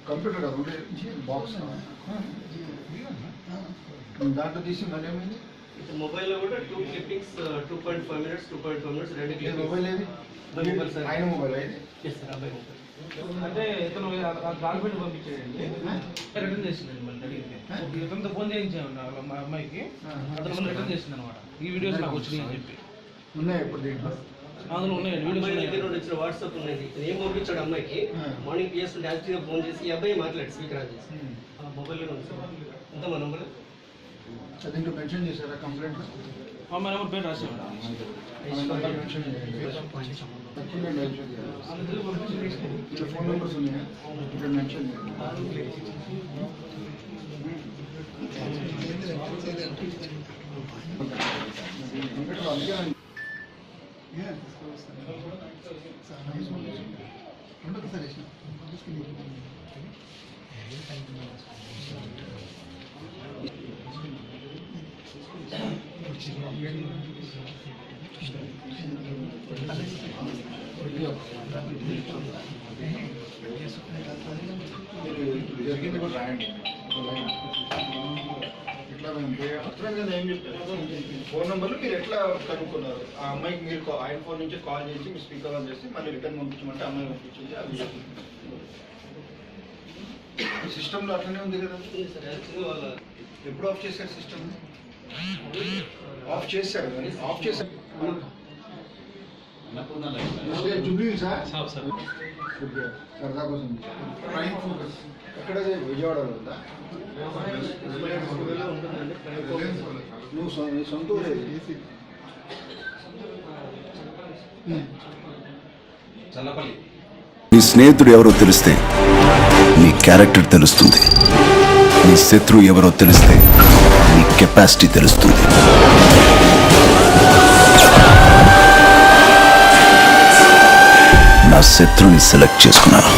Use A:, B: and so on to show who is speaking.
A: Computer కదా ఉండే box దాంట్లో తీసి మళ్ళీ ఏమైంది
B: మొబైల్లో కూడా 2 క్లిప్పింగ్స్ 2.5 మినిట్స్ 2.5 మినిట్స్ రెండు క్లిప్పింగ్స్
A: మొబైల్ ఏది
B: మొబైల్ సార్
A: ఆయన మొబైల్ అయితే
B: సార్ అబ్బాయి మొబైల్
C: అంటే ఇతను డాక్యుమెంట్ పంపించాడండి రిటర్న్ చేసిందండి మళ్ళీ అడిగితే ఇతనితో ఫోన్ చేయించామండి వాళ్ళ మా అమ్మాయికి అతను మళ్ళీ రిటర్న్ చేసింది అనమాట ఈ వీడియోస్ నాకు వచ్చినాయి అని చెప్పి
A: ఉన్నాయి ఇప్పుడు దీంట్లో
C: అందులో ఉన్నాయండి వీడియోస్
B: అమ్మాయి దగ్గర
C: ఉన్నాయి.
B: నుండి వచ్చిన వాట్సాప్ ఉన్నది ఇతను ఏం పంపించాడు అమ్మాయికి మార్నింగ్ పిఎస్ యాక్టివ్గా ఫోన్ చేసి ఈ అబ్బాయి మాట్లాడు స్పీకర్ ఆన్ చేసి మొబైల్లో ఉంది సార్ అంతా మా నంబర్
A: దీంట్లో మెన్షన్ చేశారా కంప్లైంట్
C: మా అమ్మాయి నెంబర్ పేరు రాసామండి
A: మెన్షన్ చేయండి ఇక్కడ ఫోన్ నెంబర్స్ ఉన్నాయా ఇక్కడ మెన్షన్ చేయండి జరిగింది కూడా రాయండి ఎట్లా అర్థం ఏం చెప్పారు ఫోన్ నెంబర్లు మీరు ఎట్లా కనుక్కున్నారు ఆ అమ్మాయికి మీరు ఆయన ఫోన్ నుంచి కాల్ చేసి మీ స్పీకర్ ఆన్ చేసి మళ్ళీ రిటర్న్ పంపించమంటే అమ్మాయి పంపించింది అది సిస్టంలో అట్లనే ఉంది కదా
B: సార్ యాక్చువల్గా వాళ్ళ
A: ఎప్పుడు ఆఫ్ చేశారు సిస్టమ్ ఆఫ్ చేశారు ఆఫ్ చేశారు జూబ్లీ సార్ సరదా కోసం ప్రైమ్ ఫోకస్ ఎక్కడ విజయవాడలో ఉందా
B: ఉంటుందండి
A: నువ్వు సొంత ఊరేది
D: నీ స్నేహితుడు ఎవరో తెలిస్తే నీ క్యారెక్టర్ తెలుస్తుంది. నీ శత్రువు ఎవరో తెలిస్తే నీ కెపాసిటీ తెలుస్తుంది. నా శత్రుని సెలెక్ట్ చేసుకున్నాను.